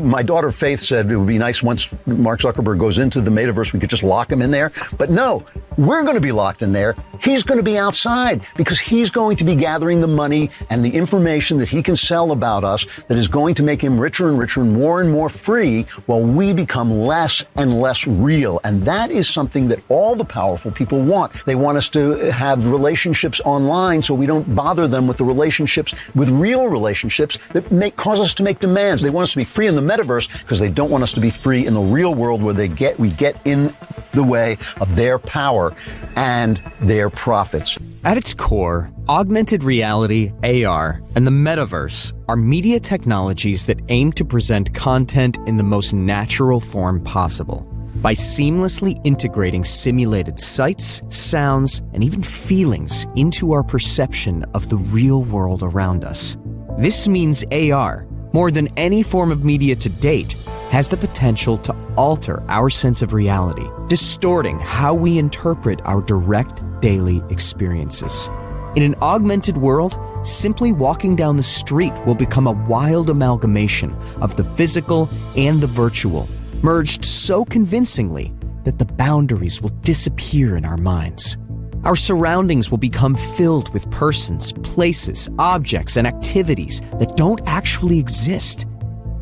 My daughter Faith said it would be nice once Mark Zuckerberg goes into the metaverse, we could just lock him in there. But no, we're going to be locked in there. He's going to be outside because he's going to be gathering the money and the information that he can sell about us that is going to make him richer and richer and more free while we become less and less real. And that is something that all the powerful people want. They want us to have relationships online so we don't bother them with the relationships, with real relationships that cause us to make demands. They want us to be free in the metaverse because they don't want us to be free in the real world where we get in the way of their power and their profits. At its core, augmented reality, AR, and the metaverse are media technologies that aim to present content in the most natural form possible by seamlessly integrating simulated sights, sounds, and even feelings into our perception of the real world around us. This means AR, more than any form of media to date, has the potential to alter our sense of reality, distorting how we interpret our direct daily experiences. In an augmented world, simply walking down the street will become a wild amalgamation of the physical and the virtual, merged so convincingly that the boundaries will disappear in our minds. Our surroundings will become filled with persons, places, objects, and activities that don't actually exist,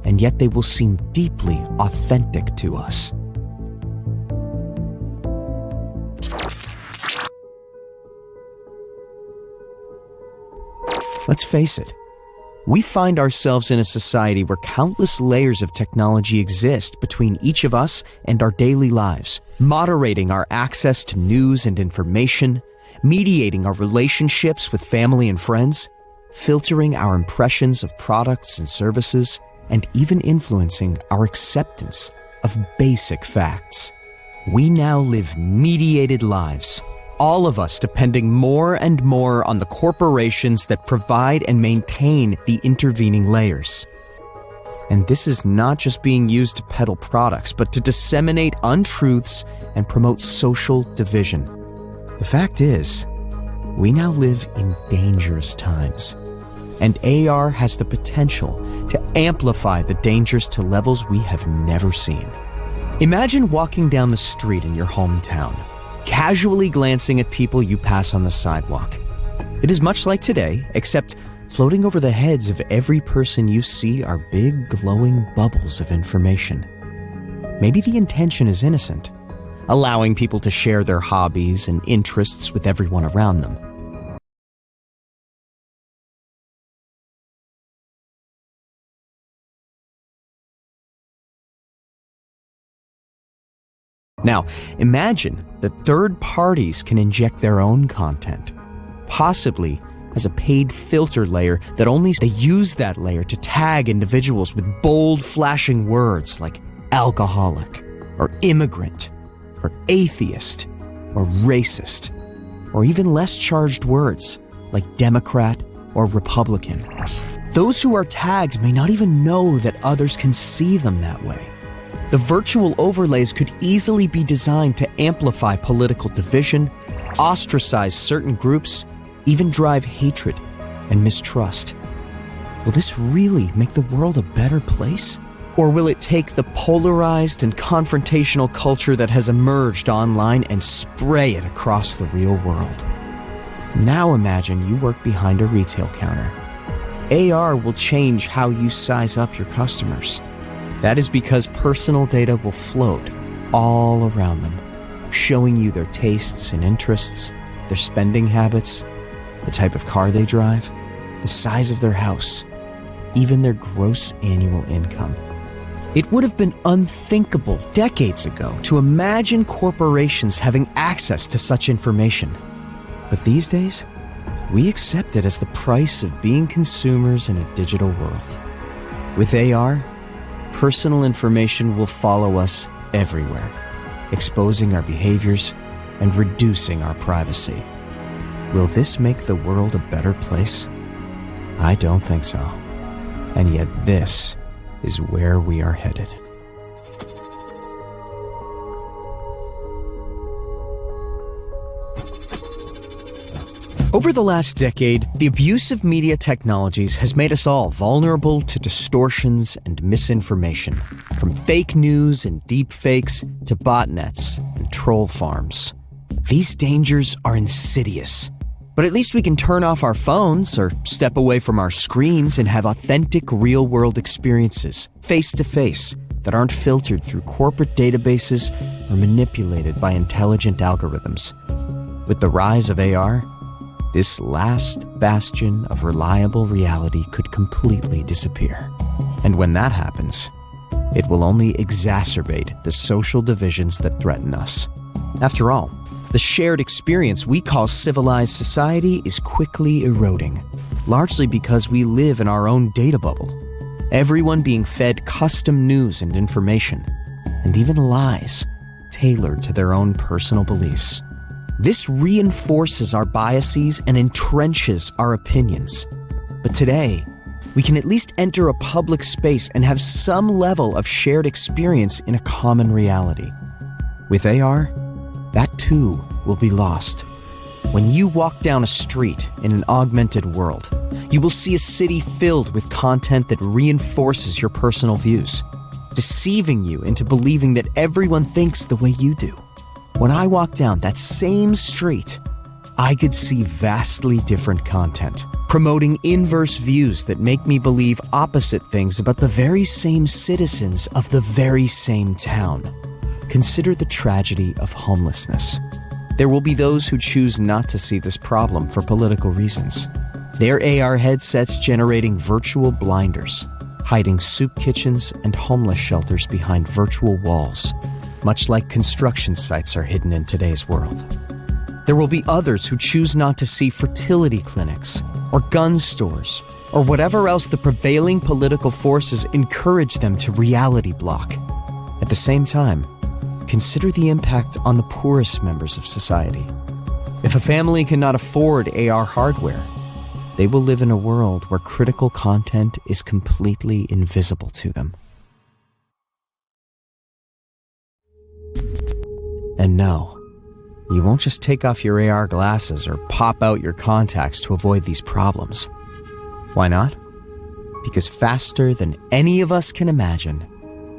and yet they will seem deeply authentic to us. Let's face it, we find ourselves in a society where countless layers of technology exist between each of us and our daily lives, moderating our access to news and information, mediating our relationships with family and friends, filtering our impressions of products and services, and even influencing our acceptance of basic facts. We now live mediated lives, all of us depending more and more on the corporations that provide and maintain the intervening layers. And this is not just being used to peddle products, but to disseminate untruths and promote social division. The fact is, we now live in dangerous times, and AR has the potential to amplify the dangers to levels we have never seen. Imagine walking down the street in your hometown, casually glancing at people you pass on the sidewalk. It is much like today, except floating over the heads of every person you see are big, glowing bubbles of information. Maybe the intention is innocent, allowing people to share their hobbies and interests with everyone around them. Now, imagine that third parties can inject their own content, possibly as a paid filter layer that only they use that layer to tag individuals with bold flashing words like alcoholic, or immigrant, or atheist, or racist, or even less charged words like Democrat or Republican. Those who are tagged may not even know that others can see them that way. The virtual overlays could easily be designed to amplify political division, ostracize certain groups, even drive hatred and mistrust. Will this really make the world a better place? Or will it take the polarized and confrontational culture that has emerged online and spray it across the real world? Now imagine you work behind a retail counter. AR will change how you size up your customers. That is because personal data will float all around them, showing you their tastes and interests, their spending habits, the type of car they drive, the size of their house, even their gross annual income. It would have been unthinkable decades ago to imagine corporations having access to such information. But these days, we accept it as the price of being consumers in a digital world. With AR, personal information will follow us everywhere, exposing our behaviors and reducing our privacy. Will this make the world a better place? I don't think so. And yet this is where we are headed. Over the last decade, the abuse of media technologies has made us all vulnerable to distortions and misinformation, from fake news and deepfakes to botnets and troll farms. These dangers are insidious, but at least we can turn off our phones or step away from our screens and have authentic real-world experiences, face-to-face, that aren't filtered through corporate databases or manipulated by intelligent algorithms. With the rise of AR, this last bastion of reliable reality could completely disappear. And when that happens, it will only exacerbate the social divisions that threaten us. After all, the shared experience we call civilized society is quickly eroding, largely because we live in our own data bubble, everyone being fed custom news and information, and even lies tailored to their own personal beliefs. This reinforces our biases and entrenches our opinions. But today, we can at least enter a public space and have some level of shared experience in a common reality. With AR, that too will be lost. When you walk down a street in an augmented world, you will see a city filled with content that reinforces your personal views, deceiving you into believing that everyone thinks the way you do. When I walk down that same street, I could see vastly different content, promoting inverse views that make me believe opposite things about the very same citizens of the very same town. Consider the tragedy of homelessness. There will be those who choose not to see this problem for political reasons. Their AR headsets generating virtual blinders, hiding soup kitchens and homeless shelters behind virtual walls, much like construction sites are hidden in today's world. There will be others who choose not to see fertility clinics, or gun stores, or whatever else the prevailing political forces encourage them to reality block. At the same time, consider the impact on the poorest members of society. If a family cannot afford AR hardware, they will live in a world where critical content is completely invisible to them. And no, you won't just take off your AR glasses or pop out your contacts to avoid these problems. Why not? Because faster than any of us can imagine,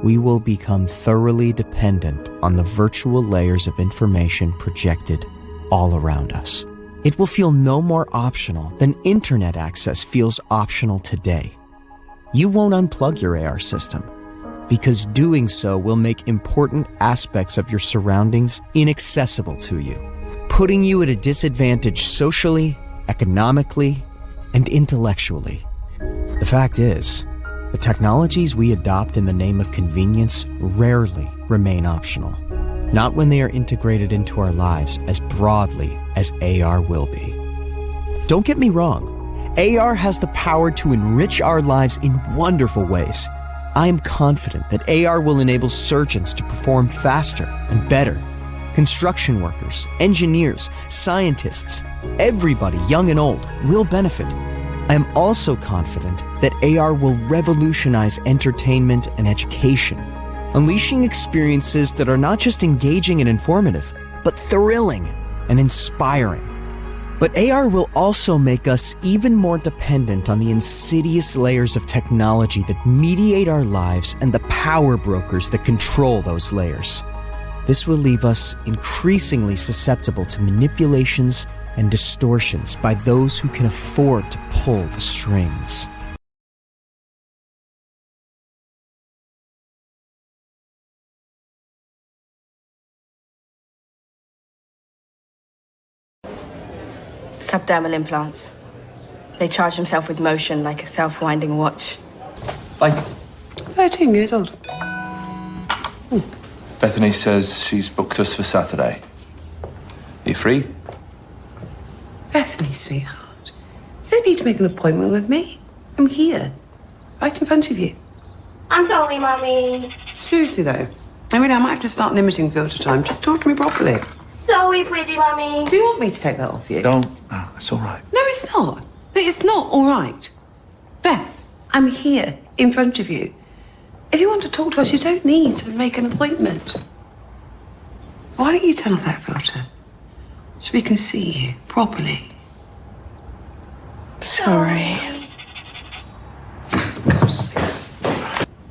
we will become thoroughly dependent on the virtual layers of information projected all around us. It will feel no more optional than internet access feels optional today. You won't unplug your AR system, because doing so will make important aspects of your surroundings inaccessible to you, putting you at a disadvantage socially, economically, and intellectually. The fact is, the technologies we adopt in the name of convenience rarely remain optional, not when they are integrated into our lives as broadly as AR will be. Don't get me wrong, AR has the power to enrich our lives in wonderful ways. I am confident that AR will enable surgeons to perform faster and better. Construction workers, engineers, scientists, everybody, young and old, will benefit. I am also confident that AR will revolutionize entertainment and education, unleashing experiences that are not just engaging and informative, but thrilling and inspiring. But AR will also make us even more dependent on the insidious layers of technology that mediate our lives and the power brokers that control those layers. This will leave us increasingly susceptible to manipulations and distortions by those who can afford to pull the strings. Subdermal implants. They charge themselves with motion like a self-winding watch. Like 13 years old. Bethany says she's booked us for Saturday. Are you free? Bethany, sweetheart. You don't need to make an appointment with me. I'm here. Right in front of you. I'm sorry, Mummy. Seriously, though. I mean, I might have to start limiting filter time. Just talk to me properly. Sorry, pretty Mummy. Do you want me to take that off you? Don't. No, it's all right. No, it's not. It's not all right. Beth, I'm here in front of you. If you want to talk to us, you don't need to make an appointment. Why don't you turn off that filter so we can see you properly? Sorry.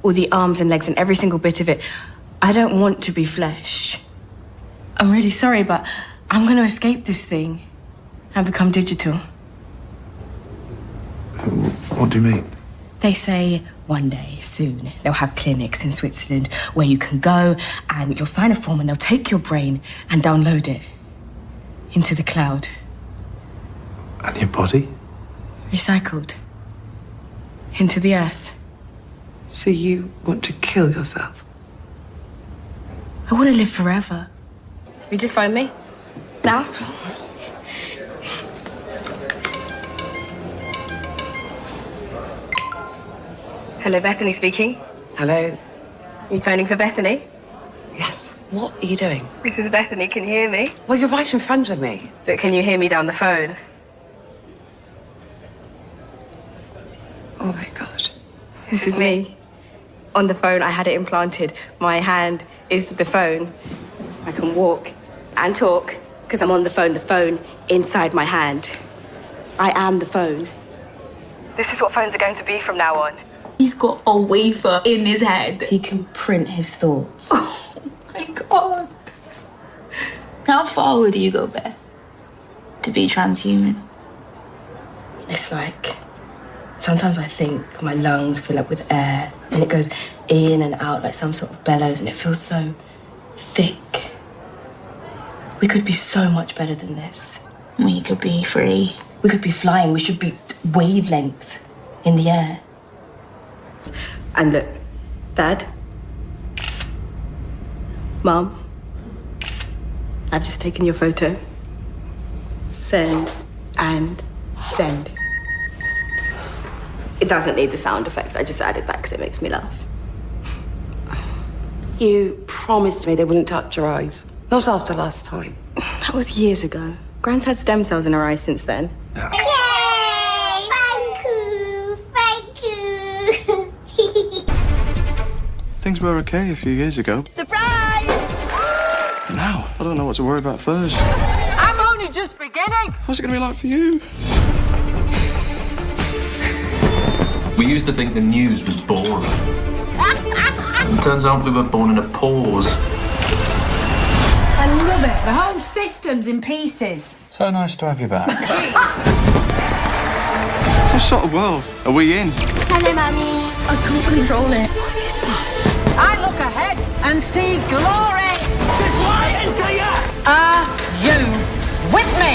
All the arms and legs and every single bit of it. I don't want to be flesh. I'm really sorry, but I'm going to escape this thing and become digital. What do you mean? They say one day, soon, they'll have clinics in Switzerland where you can go and you'll sign a form and they'll take your brain and download it into the cloud. And your body? Recycled. Into the earth. So you want to kill yourself? I want to live forever. You just phone me? Now? Hello, Bethany speaking. Hello? You phoning for Bethany? Yes. What are you doing? This is Bethany, can you hear me? Well, you're right in front of me. But can you hear me down the phone? Oh my God. This is me. On the phone, I had it implanted. My hand is the phone. I can walk and talk because I'm on the phone inside my hand. I am the phone. This is what phones are going to be from now on. He's got a wafer in his head. He can print his thoughts. Oh my God. How far would you go, Beth? To be transhuman? It's like, sometimes I think my lungs fill up with air and it goes in and out like some sort of bellows and it feels so thick. We could be so much better than this. We could be free. We could be flying. We should be wavelengths in the air. And look, Dad, Mom, I've just taken your photo. Send and send. It doesn't need the sound effect. I just added that because it makes me laugh. You promised me they wouldn't touch your eyes. Not after last time. That was years ago. Gran's had stem cells in her eyes since then. Yay! Thank you! Thank you! Things were okay a few years ago. Surprise! Now, I don't know what to worry about first. I'm only just beginning. What's it going to be like for you? We used to think the news was boring. It turns out we were born in a pause. I love it. The whole system's in pieces. So nice to have you back. What sort of world are we in? Hello, Mummy. I can't control it. What is that? I look ahead and see glory. She's lying to you! Are you with me?